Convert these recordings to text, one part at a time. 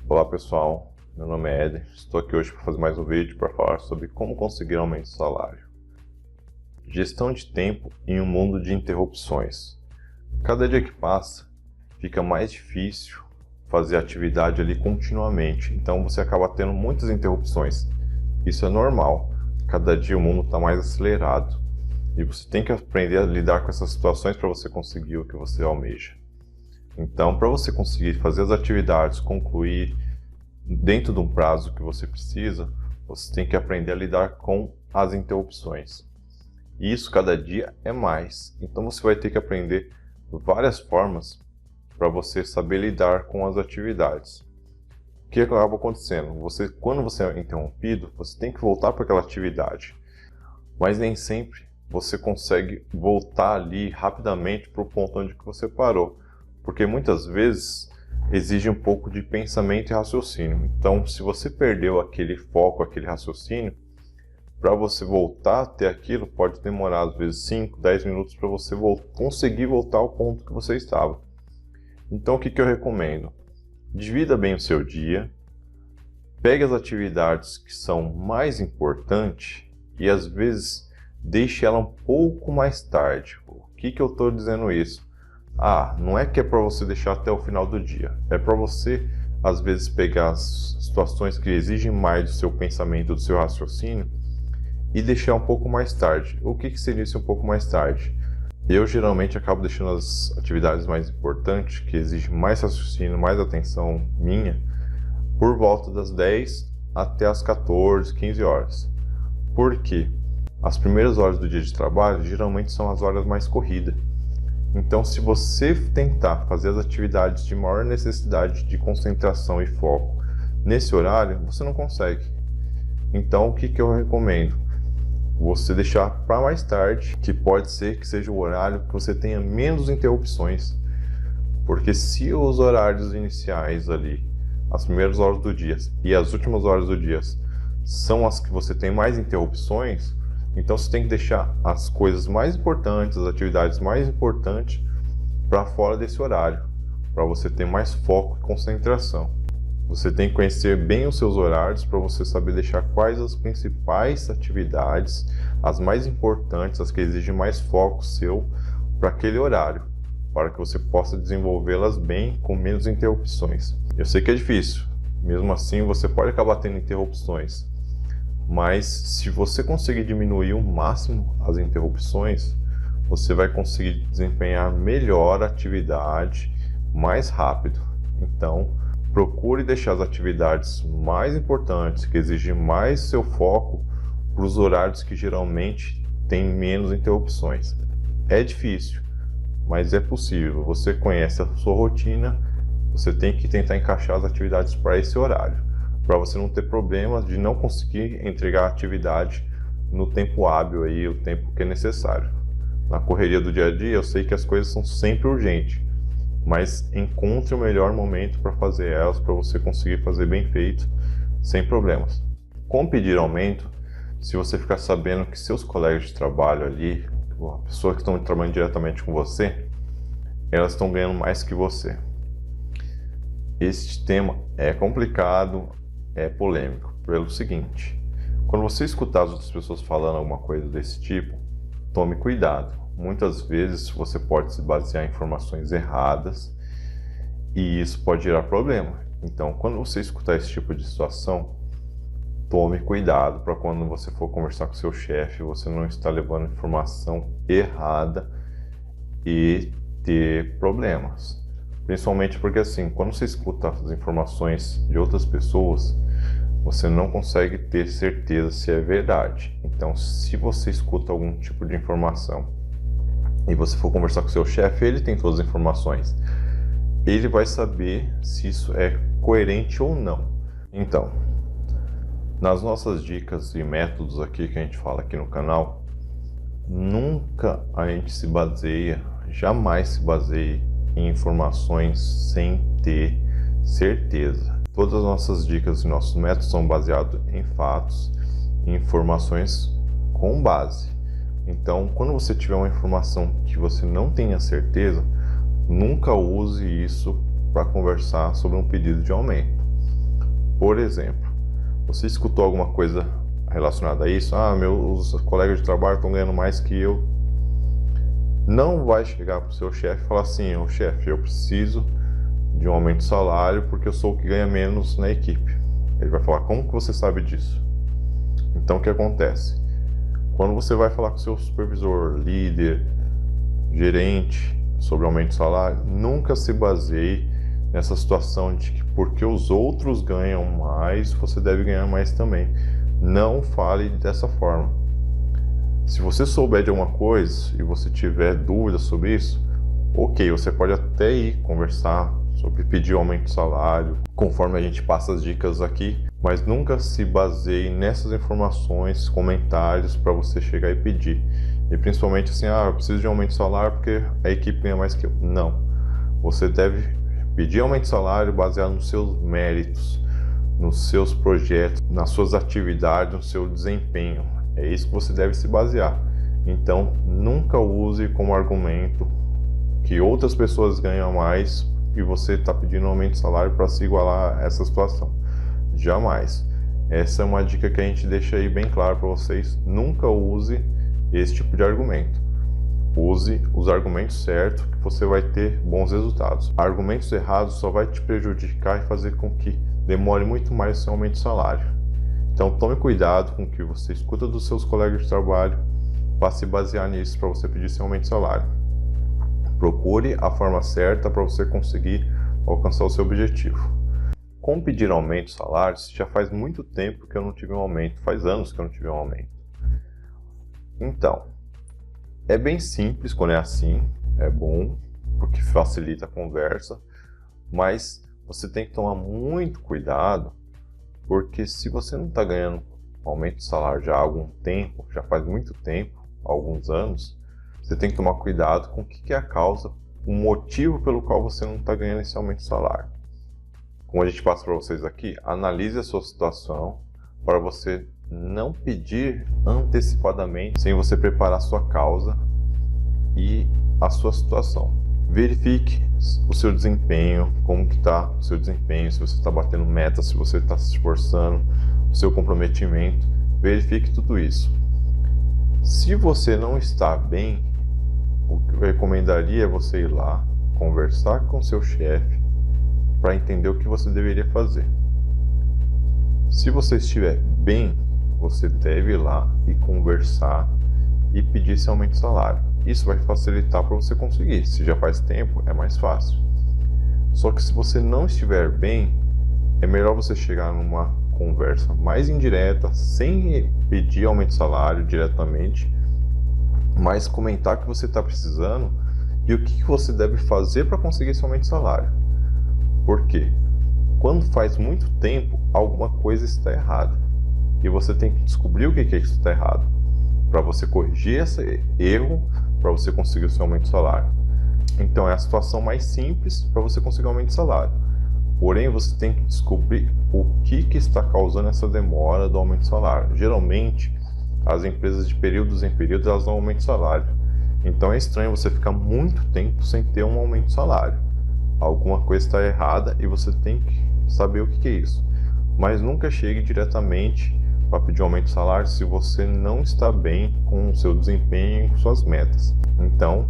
Olá pessoal, meu nome é Éder, estou aqui hoje para fazer mais um vídeo para falar sobre como conseguir aumento de salário. Gestão de tempo em um mundo de interrupções. Cada dia que passa fica mais difícil fazer atividade ali continuamente, então você acaba tendo muitas interrupções. Isso é normal, cada dia o mundo está mais acelerado e você tem que aprender a lidar com essas situações para você conseguir o que você almeja. Então, para você conseguir fazer as atividades, concluir dentro de um prazo que você precisa, você tem que aprender a lidar com as interrupções. E isso cada dia é mais. Então você vai ter que aprender várias formas para você saber lidar com as atividades. O que acaba acontecendo? Quando você é interrompido, você tem que voltar para aquela atividade. Mas nem sempre você consegue voltar ali rapidamente para o ponto onde você parou. Porque muitas vezes exige um pouco de pensamento e raciocínio. Então, se você perdeu aquele foco, aquele raciocínio, para você voltar a ter aquilo, pode demorar às vezes 5, 10 minutos para você conseguir voltar ao ponto que você estava. Então, o que eu recomendo? Divida bem o seu dia, pegue as atividades que são mais importantes e às vezes deixe ela um pouco mais tarde. O que eu estou dizendo isso? Não é que é para você deixar até o final do dia. É para você, às vezes, pegar as situações que exigem mais do seu pensamento, do seu raciocínio, e deixar um pouco mais tarde. O que seria isso um pouco mais tarde? Eu, geralmente, acabo deixando as atividades mais importantes, que exigem mais raciocínio, mais atenção minha, por volta das 10 até as 14, 15 horas. Por quê? As primeiras horas do dia de trabalho, geralmente, são as horas mais corridas. Então, se você tentar fazer as atividades de maior necessidade de concentração e foco nesse horário, você não consegue. Então, o que eu recomendo? Você deixar para mais tarde, que pode ser que seja o horário que você tenha menos interrupções. Porque se os horários iniciais ali, as primeiras horas do dia e as últimas horas do dia, são as que você tem mais interrupções, então você tem que deixar as coisas mais importantes, as atividades mais importantes para fora desse horário, para você ter mais foco e concentração. Você tem que conhecer bem os seus horários para você saber deixar quais as principais atividades, as mais importantes, as que exigem mais foco seu para aquele horário, para que você possa desenvolvê-las bem com menos interrupções. Eu sei que é difícil, mesmo assim você pode acabar tendo interrupções. Mas se você conseguir diminuir o máximo as interrupções, você vai conseguir desempenhar melhor a atividade mais rápido. Então, procure deixar as atividades mais importantes, que exigem mais seu foco, para os horários que geralmente têm menos interrupções. É difícil, mas é possível. Você conhece a sua rotina, você tem que tentar encaixar as atividades para esse horário, para você não ter problemas de não conseguir entregar a atividade no tempo hábil, aí, o tempo que é necessário. Na correria do dia a dia, eu sei que as coisas são sempre urgentes, mas encontre o melhor momento para fazer elas, para você conseguir fazer bem feito, sem problemas. Com pedir aumento, se você ficar sabendo que seus colegas de trabalho ali, as pessoas que estão trabalhando diretamente com você, elas estão ganhando mais que você. Este tema é complicado, é polêmico, pelo seguinte: quando você escutar as outras pessoas falando alguma coisa desse tipo, tome cuidado. Muitas vezes você pode se basear em informações erradas e isso pode gerar problema. Então, quando você escutar esse tipo de situação, tome cuidado para quando você for conversar com seu chefe, você não estar levando informação errada e ter problemas. Principalmente porque assim, quando você escuta as informações de outras pessoas, você não consegue ter certeza se é verdade. Então, se você escuta algum tipo de informação e você for conversar com seu chefe, ele tem todas as informações. Ele vai saber se isso é coerente ou não. Então, nas nossas dicas e métodos aqui que a gente fala aqui no canal, nunca a gente se baseia, jamais se baseie em informações sem ter certeza. Todas as nossas dicas e nossos métodos são baseados em fatos e informações com base. Então, quando você tiver uma informação que você não tenha certeza, nunca use isso para conversar sobre um pedido de aumento. Por exemplo, você escutou alguma coisa relacionada a isso? Meus colegas de trabalho estão ganhando mais que eu. Não vai chegar para o seu chefe e falar assim: ô chefe, eu preciso de um aumento de salário porque eu sou o que ganha menos na equipe. Ele vai falar: como que você sabe disso? Então o que acontece? Quando você vai falar com seu supervisor, líder, gerente sobre aumento de salário, nunca se baseie nessa situação de que porque os outros ganham mais, você deve ganhar mais também. Não fale dessa forma. Se você souber de alguma coisa e você tiver dúvidas sobre isso, ok, você pode até ir conversar sobre pedir aumento de salário, conforme a gente passa as dicas aqui, mas nunca se baseie nessas informações, comentários para você chegar e pedir. E principalmente assim, eu preciso de aumento de salário porque a equipe ganha mais que eu. Não. Você deve pedir aumento de salário baseado nos seus méritos, nos seus projetos, nas suas atividades, no seu desempenho. É isso que você deve se basear. Então, nunca use como argumento que outras pessoas ganham mais e você está pedindo um aumento de salário para se igualar a essa situação. Jamais. Essa é uma dica que a gente deixa aí bem claro para vocês. Nunca use esse tipo de argumento. Use os argumentos certos que você vai ter bons resultados. Argumentos errados só vai te prejudicar e fazer com que demore muito mais o seu aumento de salário. Então tome cuidado com o que você escuta dos seus colegas de trabalho para se basear nisso para você pedir seu aumento de salário. Procure a forma certa para você conseguir alcançar o seu objetivo. Como pedir aumento de salário? Já faz muito tempo que eu não tive um aumento, faz anos que eu não tive um aumento. Então, é bem simples quando é assim, é bom, porque facilita a conversa, mas você tem que tomar muito cuidado, porque se você não está ganhando aumento de salário já há algum tempo, já faz muito tempo, alguns anos, você tem que tomar cuidado com o que é a causa, o motivo pelo qual você não está ganhando esse aumento de salário. Como a gente passa para vocês aqui, analise a sua situação para você não pedir antecipadamente, sem você preparar a sua causa e a sua situação. Verifique o seu desempenho, como que está o seu desempenho, se você está batendo meta, se você está se esforçando, o seu comprometimento. Verifique tudo isso. Se você não está bem, o que eu recomendaria é você ir lá, conversar com seu chefe para entender o que você deveria fazer. Se você estiver bem, você deve ir lá e conversar e pedir esse aumento de salário. Isso vai facilitar para você conseguir. Se já faz tempo, é mais fácil. Só que se você não estiver bem, é melhor você chegar numa conversa mais indireta, sem pedir aumento de salário diretamente, mas comentar que você está precisando e o que você deve fazer para conseguir esse aumento de salário. Por quê? Quando faz muito tempo, alguma coisa está errada. E você tem que descobrir o que é que está errado, para você corrigir esse erro, para você conseguir o seu aumento de salário. Então é a situação mais simples para você conseguir um aumento de salário. Porém, você tem que descobrir o que está causando essa demora do aumento de salário. Geralmente, as empresas de períodos em períodos, elas dão aumento de salário. Então é estranho você ficar muito tempo sem ter um aumento de salário. Alguma coisa está errada e você tem que saber o que é isso. Mas nunca chegue diretamente para pedir um aumento de salário se você não está bem com o seu desempenho e com suas metas. Então,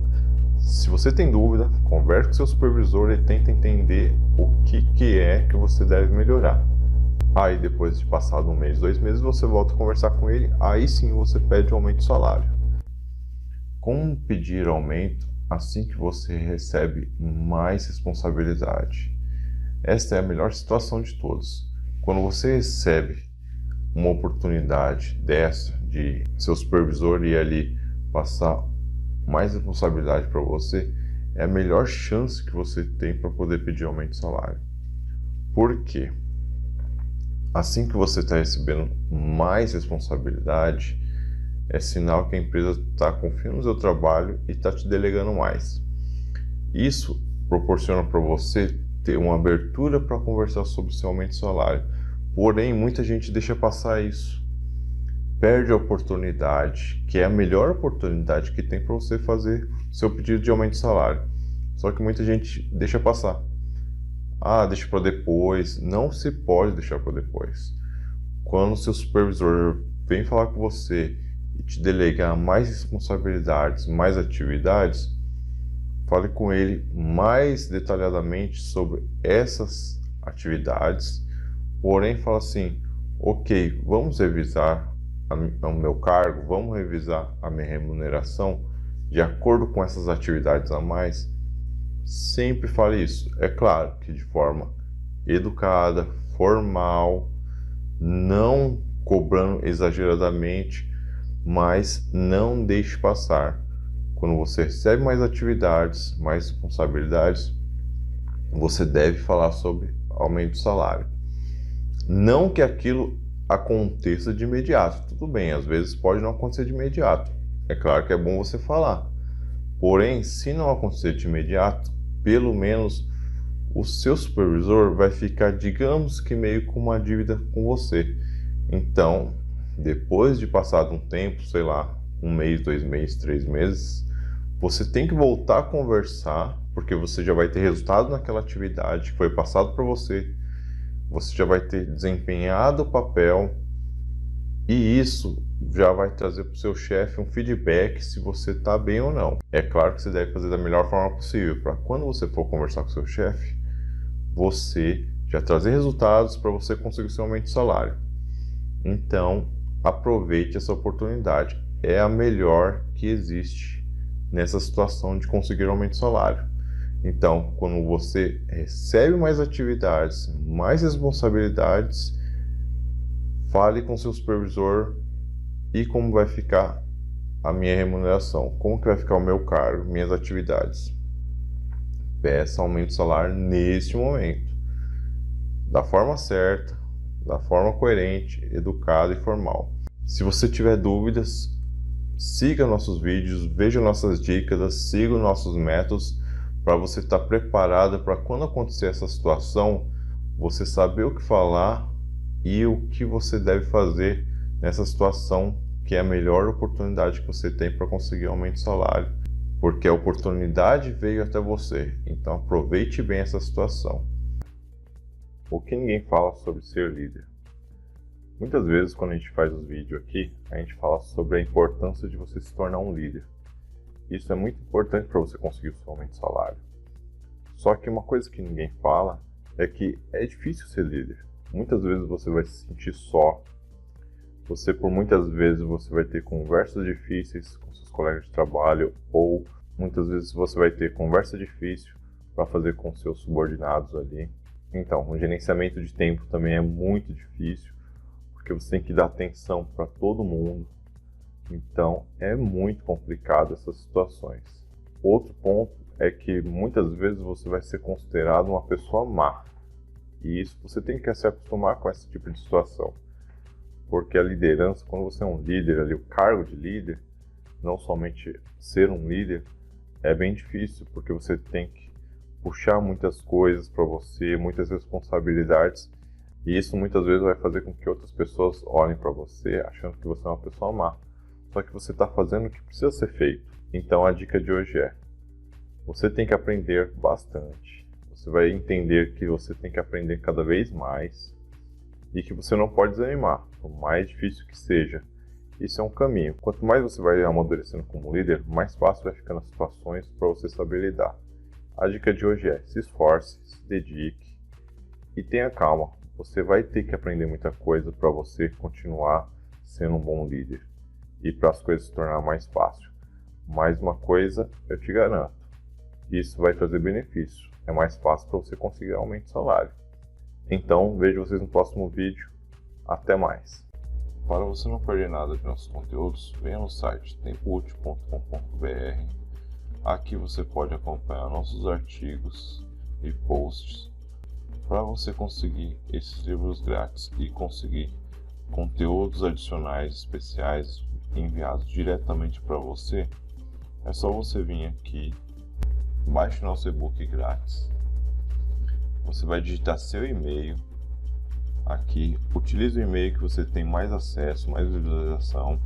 se você tem dúvida, converse com seu supervisor e tente entender o que é que você deve melhorar. Aí depois de passado 1 mês, 2 meses, você volta a conversar com ele, aí sim você pede um aumento de salário. Como pedir aumento assim que você recebe mais responsabilidade? Esta é a melhor situação de todos. Quando você recebe uma oportunidade dessa de seu supervisor ir ali passar mais responsabilidade para você, é a melhor chance que você tem para poder pedir aumento de salário. Por quê? Assim que você está recebendo mais responsabilidade, é sinal que a empresa está confiando no seu trabalho e está te delegando mais. Isso proporciona para você ter uma abertura para conversar sobre o seu aumento de salário. Porém, muita gente deixa passar isso. Perde a oportunidade, que é a melhor oportunidade que tem para você fazer seu pedido de aumento de salário. Só que muita gente deixa passar. deixa para depois. Não se pode deixar para depois. Quando o seu supervisor vem falar com você e te delegar mais responsabilidades, mais atividades, fale com ele mais detalhadamente sobre essas atividades, porém fala assim: ok, vamos revisar o meu cargo, vamos revisar a minha remuneração de acordo com essas atividades a mais. Sempre fale isso. É claro que de forma educada, formal, não cobrando exageradamente, mas não deixe passar. Quando você recebe mais atividades, mais responsabilidades, você deve falar sobre aumento de salário. Não que aquilo aconteça de imediato. Tudo bem, às vezes pode não acontecer de imediato. É claro que é bom você falar. Porém, se não acontecer de imediato, pelo menos o seu supervisor vai ficar, digamos que meio com uma dívida com você. Então, depois de passado um tempo, sei lá, 1 mês, 2 meses, 3 meses, você tem que voltar a conversar, porque você já vai ter resultado naquela atividade que foi passado para você. Você já vai ter desempenhado o papel e isso já vai trazer para o seu chefe um feedback se você está bem ou não. É claro que você deve fazer da melhor forma possível, para quando você for conversar com o seu chefe, você já trazer resultados para você conseguir seu aumento de salário. Então, aproveite essa oportunidade. É a melhor que existe nessa situação de conseguir aumento de salário. Então, quando você recebe mais atividades, mais responsabilidades, fale com seu supervisor e como vai ficar a minha remuneração, como que vai ficar o meu cargo, minhas atividades. Peça aumento de salário neste momento, da forma certa, da forma coerente, educada e formal. Se você tiver dúvidas, siga nossos vídeos, veja nossas dicas, siga os nossos métodos para você estar preparado para quando acontecer essa situação, você saber o que falar e o que você deve fazer nessa situação, que é a melhor oportunidade que você tem para conseguir aumento de salário, porque a oportunidade veio até você. Então aproveite bem essa situação. O que ninguém fala sobre ser líder? Muitas vezes quando a gente faz os vídeos aqui, a gente fala sobre a importância de você se tornar um líder. Isso é muito importante para você conseguir o seu aumento de salário. Só que uma coisa que ninguém fala é que é difícil ser líder. Muitas vezes você vai se sentir só. Por muitas vezes você vai ter conversas difíceis com seus colegas de trabalho, ou muitas vezes você vai ter conversa difícil para fazer com seus subordinados ali. Então, o gerenciamento de tempo também é muito difícil, porque você tem que dar atenção para todo mundo. Então, é muito complicado essas situações. Outro ponto é que muitas vezes você vai ser considerado uma pessoa má. E isso você tem que se acostumar com esse tipo de situação. Porque a liderança, quando você é um líder ali, o cargo de líder, não somente ser um líder, é bem difícil, porque você tem que puxar muitas coisas para você, muitas responsabilidades, e isso muitas vezes vai fazer com que outras pessoas olhem para você achando que você é uma pessoa má. Só que você está fazendo o que precisa ser feito. Então a dica de hoje é: você tem que aprender bastante. Você vai entender que você tem que aprender cada vez mais e que você não pode desanimar, por mais difícil que seja. Isso é um caminho. Quanto mais você vai amadurecendo como líder, mais fácil vai ficando as situações para você saber lidar. A dica de hoje é: se esforce, se dedique e tenha calma. Você vai ter que aprender muita coisa para você continuar sendo um bom líder e para as coisas se tornar mais fácil. Mais uma coisa eu te garanto: isso vai trazer benefício. É mais fácil para você conseguir aumento de salário. Então, vejo vocês no próximo vídeo. Até mais. Para você não perder nada de nossos conteúdos, venha no site tempoutil.com.br. Aqui você pode acompanhar nossos artigos e posts para você conseguir esses livros grátis e conseguir conteúdos adicionais especiais enviados diretamente para você. É só você vir aqui, baixe nosso e-book grátis. Você vai digitar seu e-mail aqui, utilize o e-mail que você tem mais acesso, mais visualização.